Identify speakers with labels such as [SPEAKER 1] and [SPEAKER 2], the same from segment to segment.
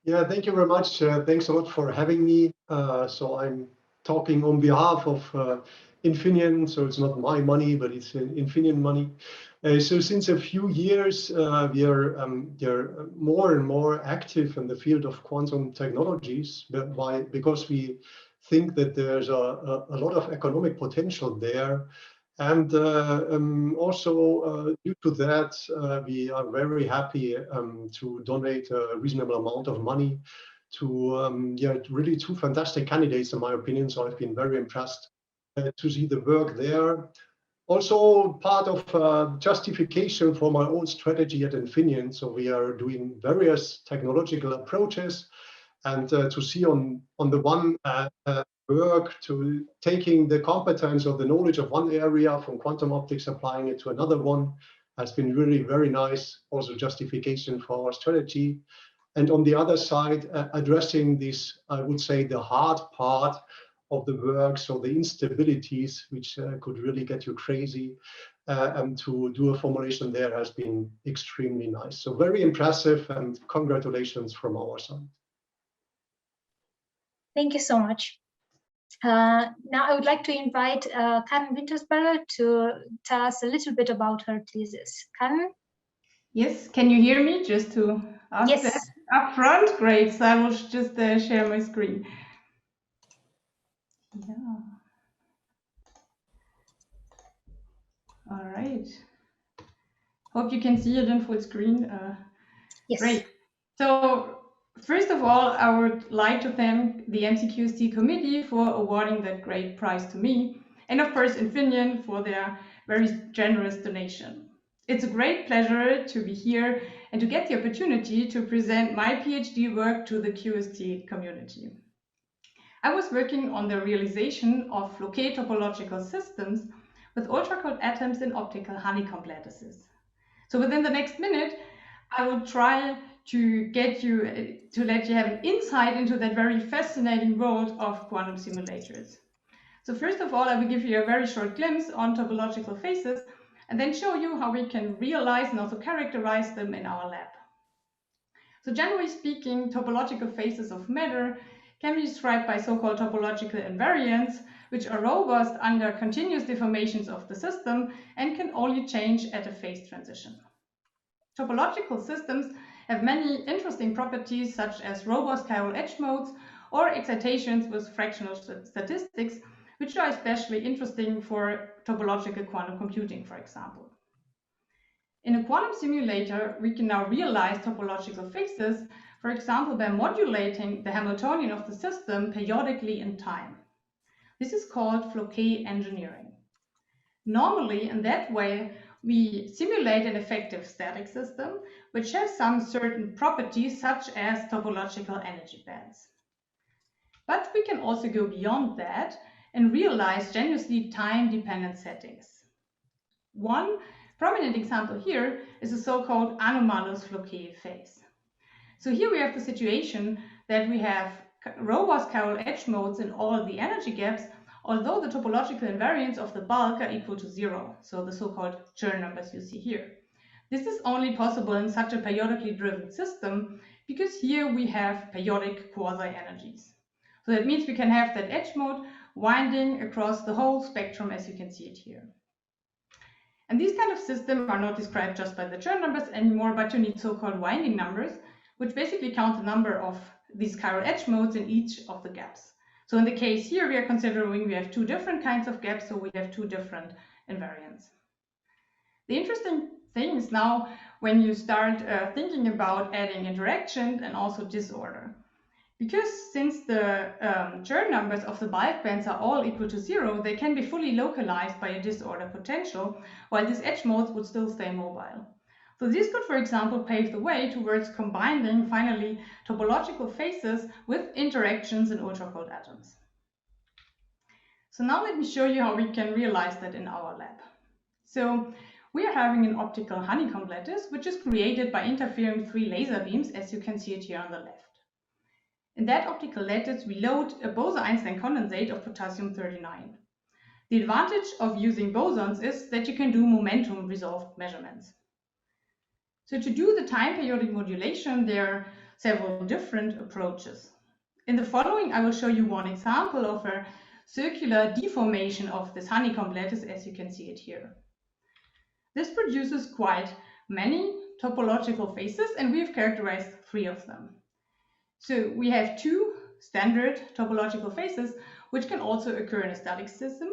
[SPEAKER 1] Yeah, thank you very much. Thanks a lot for having me. So I'm talking on behalf of Infineon. So it's not my money, but it's Infineon money. So since a few years, we are more and more active in the field of quantum technologies because we think that there's a lot of economic potential there. And also due to that, we are very happy to donate a reasonable amount of money to really two fantastic candidates, in my opinion. So I've been very impressed to see the work there. Also part of justification for my own strategy at Infineon. So we are doing various technological approaches, and to see on the one work to taking the competence or the knowledge of one area from quantum optics, applying it to another one, has been really very nice. Also justification for our strategy. And on the other side, addressing this, I would say, the hard part of the work, so the instabilities, which could really get you crazy. And to do a formulation there has been extremely nice. So very impressive, and congratulations from our side.
[SPEAKER 2] Thank you so much. Now I would like to invite Karen Wintersperger to tell us a little bit about her thesis. Karen?
[SPEAKER 3] Yes, can you hear me? Just to ask that up front. Great, so I will just share my screen. Yeah. All right. Hope you can see it in full screen.
[SPEAKER 2] Yes.
[SPEAKER 3] Great. So first of all, I would like to thank the MCQST committee for awarding that great prize to me, and of course Infineon for their very generous donation. It's a great pleasure to be here and to get the opportunity to present my PhD work to the QST community. I was working on the realization of Floquet topological systems with ultra-cold atoms in optical honeycomb lattices. So within the next minute, I will try to let you have an insight into that very fascinating world of quantum simulators. So first of all, I will give you a very short glimpse on topological phases and then show you how we can realize and also characterize them in our lab. So generally speaking, topological phases of matter can be described by so-called topological invariants, which are robust under continuous deformations of the system and can only change at a phase transition. Topological systems have many interesting properties, such as robust chiral edge modes or excitations with fractional statistics, which are especially interesting for topological quantum computing, for example. In a quantum simulator, we can now realize topological phases, for example, by modulating the Hamiltonian of the system periodically in time. This is called Floquet engineering. Normally, in that way, we simulate an effective static system, which has some certain properties, such as topological energy bands. But we can also go beyond that and realize genuinely time-dependent settings. One prominent example here is a so-called anomalous Floquet phase. So here we have the situation that we have robust chiral edge modes in all the energy gaps, although the topological invariants of the bulk are equal to 0, so the so-called Chern numbers you see here. This is only possible in such a periodically driven system because here we have periodic quasi-energies. So that means we can have that edge mode winding across the whole spectrum as you can see it here. And these kind of systems are not described just by the Chern numbers anymore, but you need so-called winding numbers, which basically count the number of these chiral edge modes in each of the gaps. So in the case here, we are considering we have two different kinds of gaps, so we have two different invariants. The interesting thing is now when you start thinking about adding interaction and also disorder. Because since the Chern numbers of the bulk bands are all equal to 0, they can be fully localized by a disorder potential, while these edge modes would still stay mobile. So this could, for example, pave the way towards combining, finally, topological phases with interactions in ultra-cold atoms. So now let me show you how we can realize that in our lab. So we are having an optical honeycomb lattice, which is created by interfering 3 laser beams, as you can see it here on the left. In that optical lattice, we load a Bose-Einstein condensate of potassium-39. The advantage of using bosons is that you can do momentum-resolved measurements. So to do the time periodic modulation, there are several different approaches. In the following, I will show you one example of a circular deformation of this honeycomb lattice, as you can see it here. This produces quite many topological phases, and we have characterized 3 of them. So we have 2 standard topological phases, which can also occur in a static system.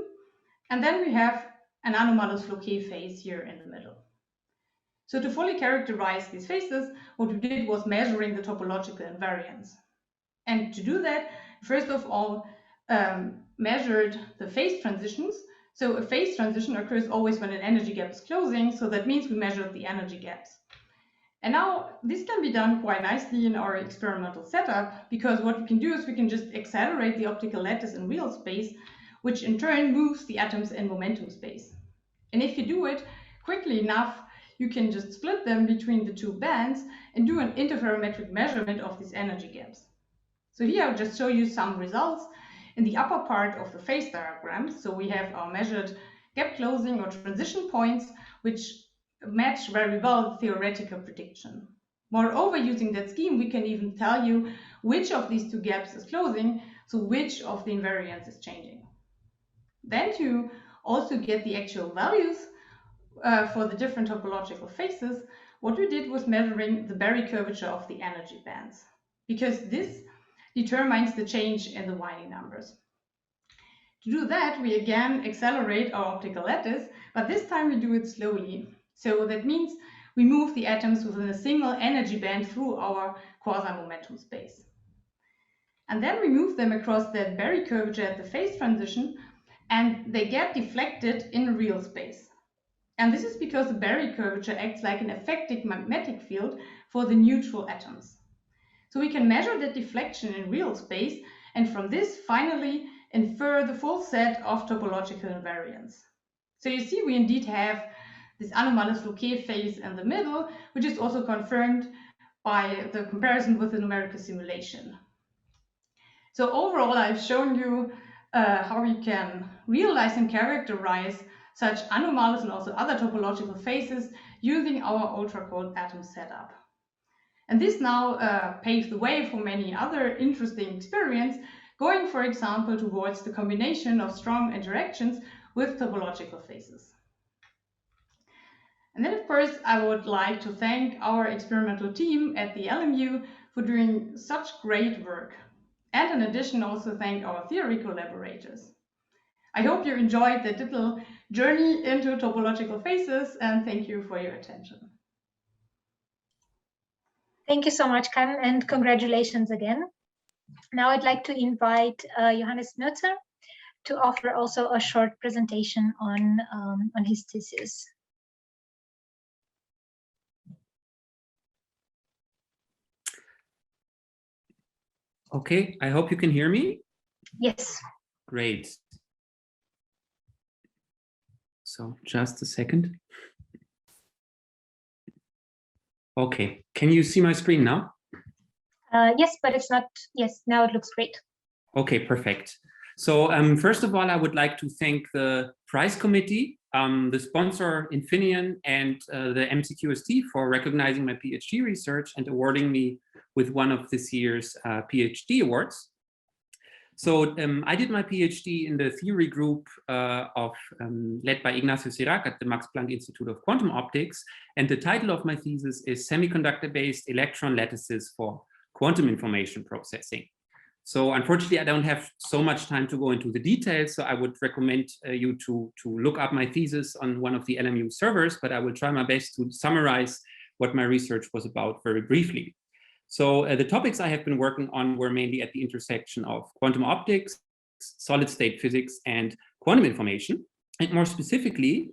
[SPEAKER 3] And then we have an anomalous Floquet phase here in the middle. So to fully characterize these phases, what we did was measuring the topological invariance. And to do that, first of all, measured the phase transitions. So a phase transition occurs always when an energy gap is closing. So that means we measured the energy gaps. And now this can be done quite nicely in our experimental setup, because what we can do is we can just accelerate the optical lattice in real space, which in turn moves the atoms in momentum space. And if you do it quickly enough, you can just split them between the 2 bands and do an interferometric measurement of these energy gaps. So here I'll just show you some results in the upper part of the phase diagram. So we have our measured gap closing or transition points, which match very well the theoretical prediction. Moreover, using that scheme, we can even tell you which of these 2 gaps is closing, so which of the invariance is changing. Then to also get the actual values for the different topological phases, what we did was measuring the Berry curvature of the energy bands, because this determines the change in the winding numbers. To do that, we again accelerate our optical lattice, but this time we do it slowly. So that means we move the atoms within a single energy band through our quasi-momentum space. And then we move them across that Berry curvature at the phase transition, and they get deflected in real space. And this is because the Berry curvature acts like an effective magnetic field for the neutral atoms. So we can measure that deflection in real space, and from this finally infer the full set of topological invariance. So you see we indeed have this anomalous Floquet phase in the middle, which is also confirmed by the comparison with the numerical simulation. So overall, I've shown you how we can realize and characterize such anomalous and also other topological phases using our ultra-cold atom setup. And this now paves the way for many other interesting experiments, going, for example, towards the combination of strong interactions with topological phases. And then, of course, I would like to thank our experimental team at the LMU for doing such great work. And in addition, also thank our theory collaborators. I hope you enjoyed the little journey into topological phases, and thank you for your attention.
[SPEAKER 2] Thank you so much, Karen, and congratulations again. Now I'd like to invite Johannes Knörzer to offer also a short presentation on his thesis.
[SPEAKER 4] Okay, I hope you can hear me.
[SPEAKER 2] Yes.
[SPEAKER 4] Great. So just a second. Okay, can you see my screen now?
[SPEAKER 2] Yes, but it's not. Yes, now it looks great.
[SPEAKER 4] Okay, perfect. So first of all, I would like to thank the prize committee, the sponsor Infineon, and the MCQST for recognizing my PhD research and awarding me with one of this year's PhD awards. So I did my PhD in the theory group led by Ignacio Cirac at the Max Planck Institute of Quantum Optics. And the title of my thesis is Semiconductor-Based Electron Lattices for Quantum Information Processing. So unfortunately, I don't have so much time to go into the details. So I would recommend you to look up my thesis on one of the LMU servers, but I will try my best to summarize what my research was about very briefly. So the topics I have been working on were mainly at the intersection of quantum optics, solid state physics, and quantum information. And more specifically,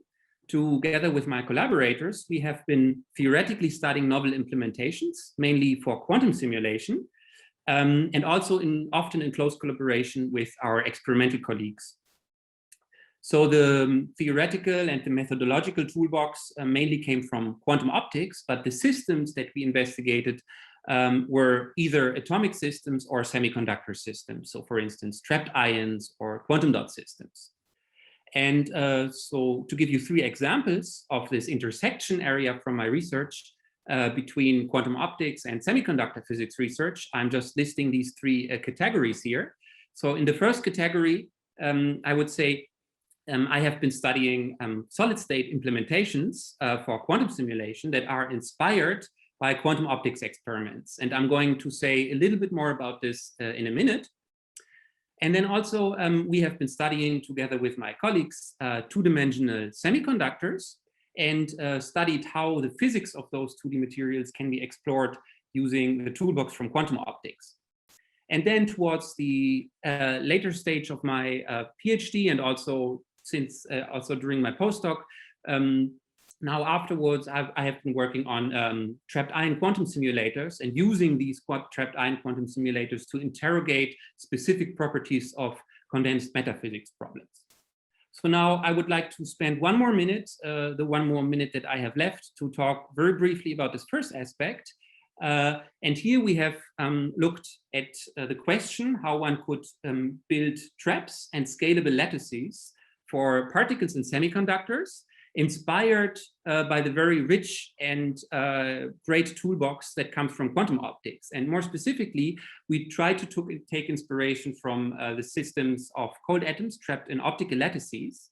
[SPEAKER 4] together with my collaborators, we have been theoretically studying novel implementations, mainly for quantum simulation, and also often in close collaboration with our experimental colleagues. So the theoretical and the methodological toolbox mainly came from quantum optics, but the systems that we investigated were either atomic systems or semiconductor systems. So for instance, trapped ions or quantum dot systems. And so to give you 3 examples of this intersection area from my research, between quantum optics and semiconductor physics research. I'm just listing these three categories here. So in the first category, I would say I have been studying solid state implementations for quantum simulation that are inspired by quantum optics experiments. And I'm going to say a little bit more about this in a minute. And then also we have been studying together with my colleagues two-dimensional semiconductors and studied how the physics of those 2D materials can be explored using the toolbox from quantum optics. And then towards the later stage of my PhD, and also also during my postdoc, now afterwards, I have been working on trapped ion quantum simulators and using these trapped ion quantum simulators to interrogate specific properties of condensed metaphysics problems. So now I would like to spend one more minute, the one more minute that I have left, to talk very briefly about this first aspect. And here we have looked at the question how one could build traps and scalable lattices for particles in semiconductors, inspired by the very rich and great toolbox that comes from quantum optics. And more specifically, we try to take inspiration from the systems of cold atoms trapped in optical lattices.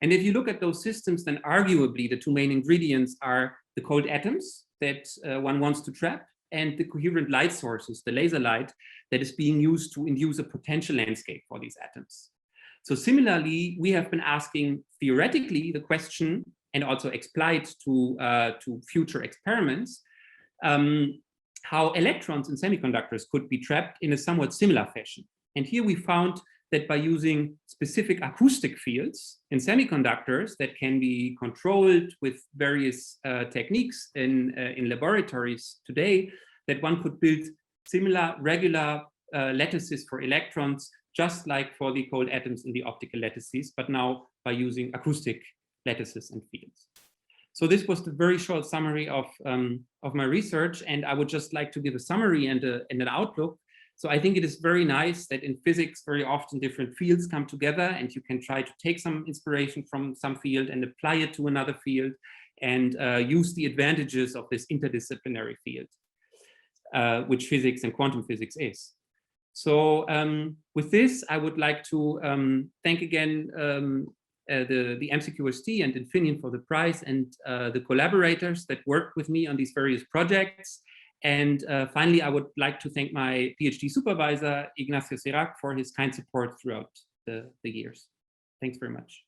[SPEAKER 4] And if you look at those systems, then arguably the two main ingredients are the cold atoms that one wants to trap, and the coherent light sources, the laser light, that is being used to induce a potential landscape for these atoms. So similarly, we have been asking theoretically the question, and also applied to future experiments, how electrons in semiconductors could be trapped in a somewhat similar fashion. And here we found that by using specific acoustic fields in semiconductors that can be controlled with various techniques in laboratories today, that one could build similar regular lattices for electrons, just like for the cold atoms in the optical lattices, but now by using acoustic lattices and fields. So this was the very short summary of my research, and I would just like to give a summary and an outlook. So I think it is very nice that in physics, very often different fields come together, and you can try to take some inspiration from some field and apply it to another field, and use the advantages of this interdisciplinary field, which physics and quantum physics is. So with this, I would like to thank again the MCQST and Infineon for the prize, and the collaborators that worked with me on these various projects. And finally, I would like to thank my PhD supervisor, Ignacio Serac, for his kind support throughout the years. Thanks very much.